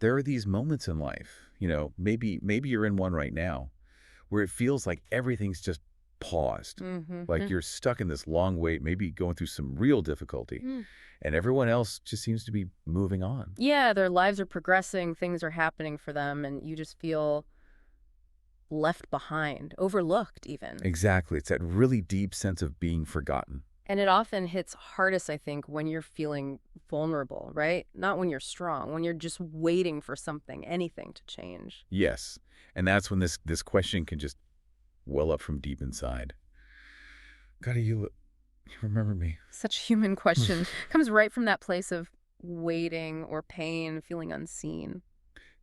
there are these moments in life, maybe you're in one right now, where it feels like everything's just paused. Like you're stuck in this long wait, maybe going through some real difficulty, and everyone else just seems to be moving on. Yeah, their lives are progressing, things are happening for them, and you just feel left behind, overlooked even. Exactly. It's that really deep sense of being forgotten. And it often hits hardest, I think, when you're feeling vulnerable, right? Not when you're strong, when you're just waiting for something, anything to change. Yes. And that's when this question can just well up from deep inside. God, you remember me? Such a human question. Comes right from that place of waiting or pain, feeling unseen.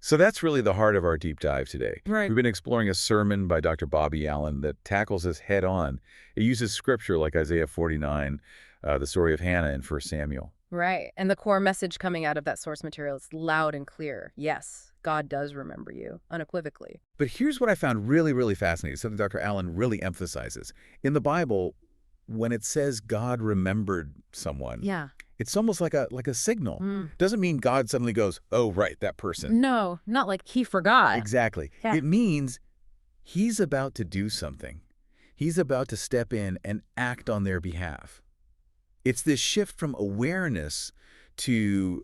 So that's really the heart of our deep dive today. Right. We've been exploring a sermon by Dr. Bobby Allen that tackles this head on. It uses scripture like Isaiah 49, the story of Hannah in 1 Samuel. Right. And the core message coming out of that source material is loud and clear. Yes, God does remember you, unequivocally. But here's what I found really, really fascinating, something Dr. Allen really emphasizes. In the Bible, when it says God remembered someone, Yeah. it's almost like a signal. Doesn't mean God suddenly goes, oh, right, that person. No, not like he forgot. Exactly. Yeah. It means he's about to do something. He's about to step in and act on their behalf. It's this shift from awareness to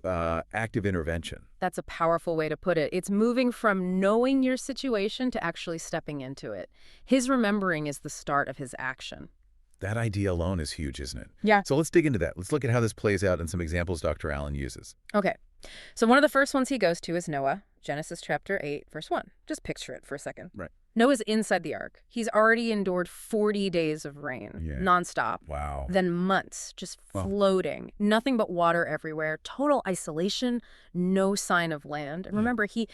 active intervention. That's a powerful way to put it. It's moving from knowing your situation to actually stepping into it. His remembering is the start of his action. That idea alone is huge, isn't it? Yeah. So let's dig into that. Let's look at how this plays out in some examples Dr. Allen uses. Okay. So one of the first ones he goes to is Noah, Genesis chapter 8, verse 1. Just picture it for a second. Right. Noah's inside the ark. He's already endured 40 days of rain, nonstop. Wow. Then months, just floating. Nothing but water everywhere. Total isolation, no sign of land. And remember, he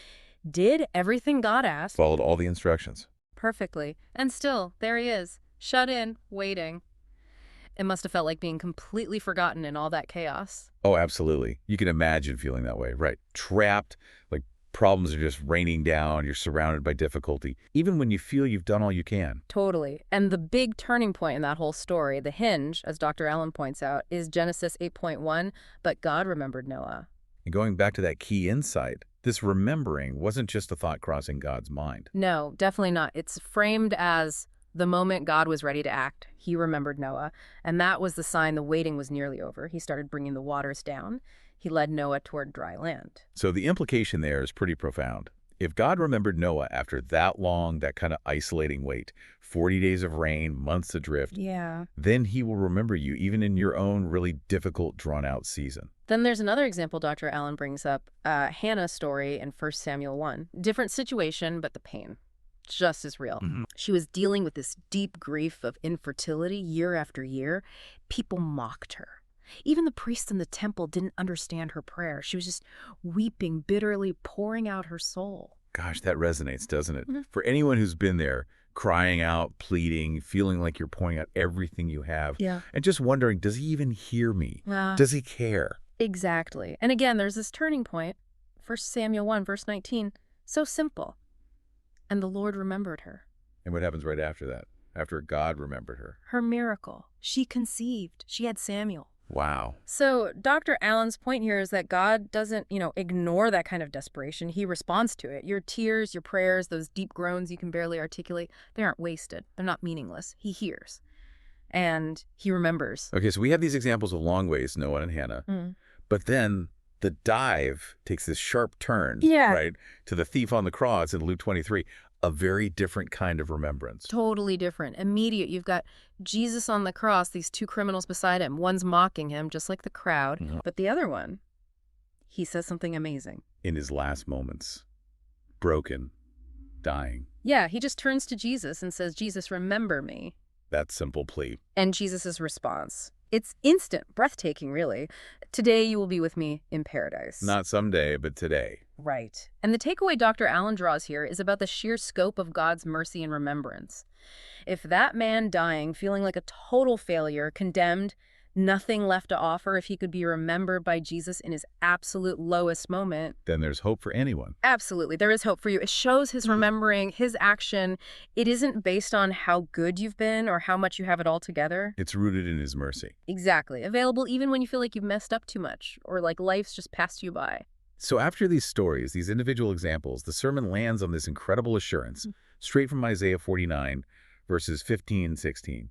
did everything God asked. Followed all the instructions. Perfectly. And still, there he is, shut in, waiting. It must have felt like being completely forgotten in all that chaos. Oh, absolutely. You can imagine feeling that way, right? Trapped, like problems are just raining down, you're surrounded by difficulty, even when you feel you've done all you can. Totally. And the big turning point in that whole story, the hinge, as Dr. Allen points out, is Genesis 8.1, but God remembered Noah. And going back to that key insight, this remembering wasn't just a thought crossing God's mind. No, definitely not. It's framed as the moment God was ready to act, he remembered Noah, and that was the sign the waiting was nearly over. He started bringing the waters down. He led Noah toward dry land. So the implication there is pretty profound. If God remembered Noah after that long, that kind of isolating wait, 40 days of rain, months adrift, then he will remember you even in your own really difficult, drawn-out season. Then there's another example Dr. Allen brings up, Hannah's story in 1 Samuel 1. Different situation, but the pain just as real. She was dealing with this deep grief of infertility year after year. People mocked her. Even the priests in the temple didn't understand her prayer. She was just weeping bitterly, pouring out her soul. Gosh, that resonates, doesn't it? For anyone who's been there, crying out, pleading, feeling like you're pouring out everything you have, and just wondering, does he even hear me? Does he care? Exactly. And again, there's this turning point. 1 Samuel 1, verse 19. So simple. And the Lord remembered her. And what happens right after that? After God remembered her? Her miracle. She conceived. She had Samuel. Wow. So Dr. Allen's point here is that God doesn't, ignore that kind of desperation. He responds to it. Your tears, your prayers, those deep groans you can barely articulate, they aren't wasted. They're not meaningless. He hears. And he remembers. Okay, so we have these examples of long ways, Noah and Hannah. But then the dive takes this sharp turn, right, to the thief on the cross in Luke 23, a very different kind of remembrance. Totally different. Immediate. You've got Jesus on the cross, these two criminals beside him. One's mocking him, just like the crowd. But the other one, he says something amazing. In his last moments, broken, dying. Yeah, he just turns to Jesus and says, Jesus, remember me. That simple plea. And Jesus' response. It's instant, breathtaking, really. Today you will be with me in paradise. Not someday, but today. Right. And the takeaway Dr. Allen draws here is about the sheer scope of God's mercy and remembrance. If that man dying, feeling like a total failure, condemned, nothing left to offer, if he could be remembered by Jesus in his absolute lowest moment. Then there's hope for anyone. Absolutely. There is hope for you. It shows his remembering, his action. It isn't based on how good you've been or how much you have it all together. It's rooted in his mercy. Exactly. Available even when you feel like you've messed up too much or like life's just passed you by. So after these stories, these individual examples, the sermon lands on this incredible assurance, straight from Isaiah 49, verses 15 and 16.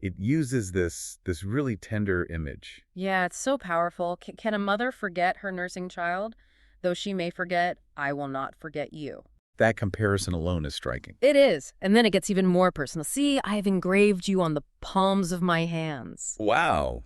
It uses this really tender image. Yeah, it's so powerful. Can a mother forget her nursing child? Though she may forget, I will not forget you. That comparison alone is striking. It is. And then it gets even more personal. See, I have engraved you on the palms of my hands. Wow.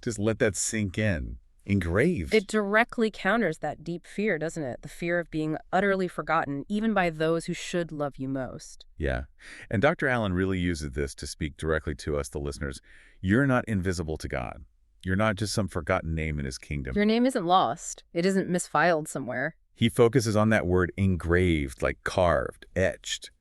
Just let that sink in. Engraved. It directly counters that deep fear, doesn't it? The fear of being utterly forgotten, even by those who should love you most. Yeah. And Dr. Allen really uses this to speak directly to us, the listeners. You're not invisible to God. You're not just some forgotten name in his kingdom. Your name isn't lost. It isn't misfiled somewhere. He focuses on that word engraved, like carved, etched,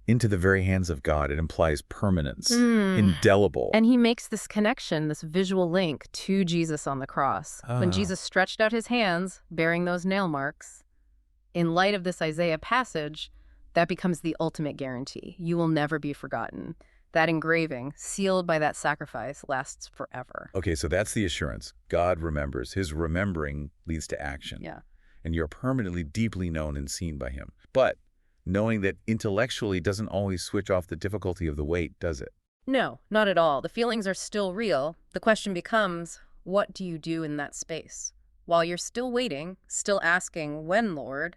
into the very hands of God. It implies permanence, indelible. And he makes this connection, this visual link to Jesus on the cross. When Jesus stretched out his hands, bearing those nail marks, in light of this Isaiah passage, that becomes the ultimate guarantee. You will never be forgotten. That engraving, sealed by that sacrifice, lasts forever. Okay, so that's the assurance. God remembers. His remembering leads to action. Yeah. And you're permanently, deeply known and seen by him. But knowing that intellectually doesn't always switch off the difficulty of the wait, does it? No, not at all. The feelings are still real. The question becomes, what do you do in that space? While you're still waiting, still asking, when, Lord?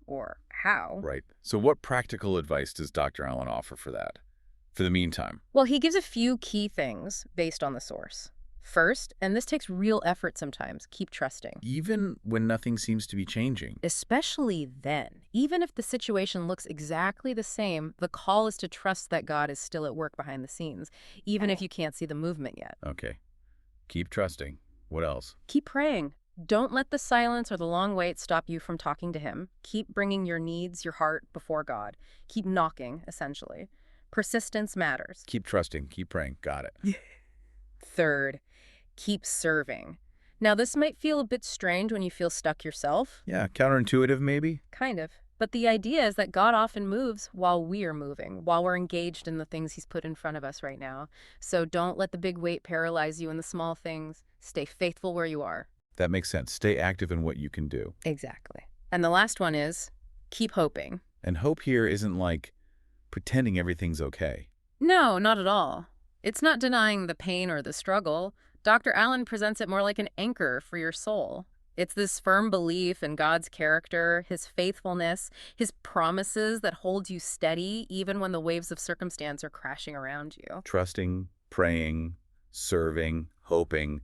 Or how? Right. So what practical advice does Dr. Allen offer for that? For the meantime? Well, he gives a few key things based on the source. First, and this takes real effort sometimes, keep trusting. Even when nothing seems to be changing. Especially then. Even if the situation looks exactly the same, the call is to trust that God is still at work behind the scenes, even if you can't see the movement yet. Okay. Keep trusting. What else? Keep praying. Don't let the silence or the long wait stop you from talking to him. Keep bringing your needs, your heart before God. Keep knocking, essentially. Persistence matters. Keep trusting. Keep praying. Got it. Third, keep serving. Now, this might feel a bit strange when you feel stuck yourself. Yeah, counterintuitive maybe? Kind of. But the idea is that God often moves while we are moving, while we're engaged in the things he's put in front of us right now. So don't let the big weight paralyze you in the small things. Stay faithful where you are. That makes sense. Stay active in what you can do. Exactly. And the last one is, keep hoping. And hope here isn't like pretending everything's okay. No, not at all. It's not denying the pain or the struggle. Dr. Allen presents it more like an anchor for your soul. It's this firm belief in God's character, his faithfulness, his promises that hold you steady even when the waves of circumstance are crashing around you. Trusting, praying, serving, hoping,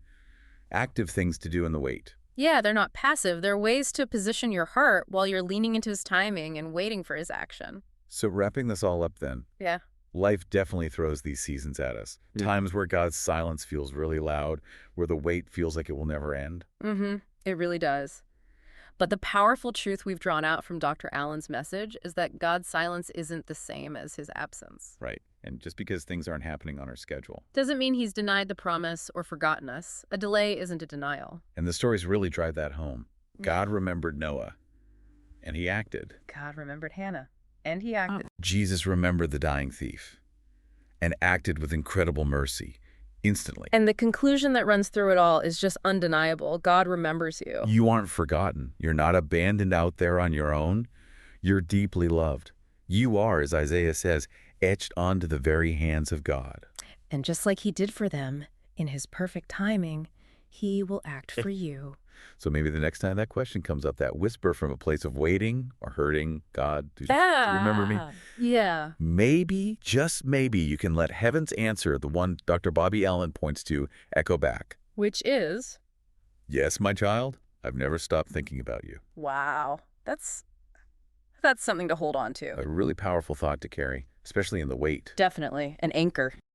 active things to do in the wait. Yeah, they're not passive. They're ways to position your heart while you're leaning into his timing and waiting for his action. So wrapping this all up then. Yeah. Life definitely throws these seasons at us. Times where God's silence feels really loud, where the wait feels like it will never end. It really does. But the powerful truth we've drawn out from Dr. Allen's message is that God's silence isn't the same as his absence. Right. And just because things aren't happening on our schedule. Doesn't mean he's denied the promise or forgotten us. A delay isn't a denial. And the stories really drive that home. God remembered Noah, and he acted. God remembered Hannah, and he acted. Jesus remembered the dying thief and acted with incredible mercy instantly. And the conclusion that runs through it all is just undeniable. God remembers you. You aren't forgotten. You're not abandoned out there on your own. You're deeply loved. You are, as Isaiah says, etched onto the very hands of God. And just like he did for them, in his perfect timing, he will act for you. So maybe the next time that question comes up, that whisper from a place of waiting or hurting, God, do you remember me? Yeah. Maybe, just maybe, you can let heaven's answer, the one Dr. Bobby Allen points to, echo back. Which is? Yes, my child, I've never stopped thinking about you. Wow. That's something to hold on to. A really powerful thought to carry, especially in the wait. Definitely. An anchor.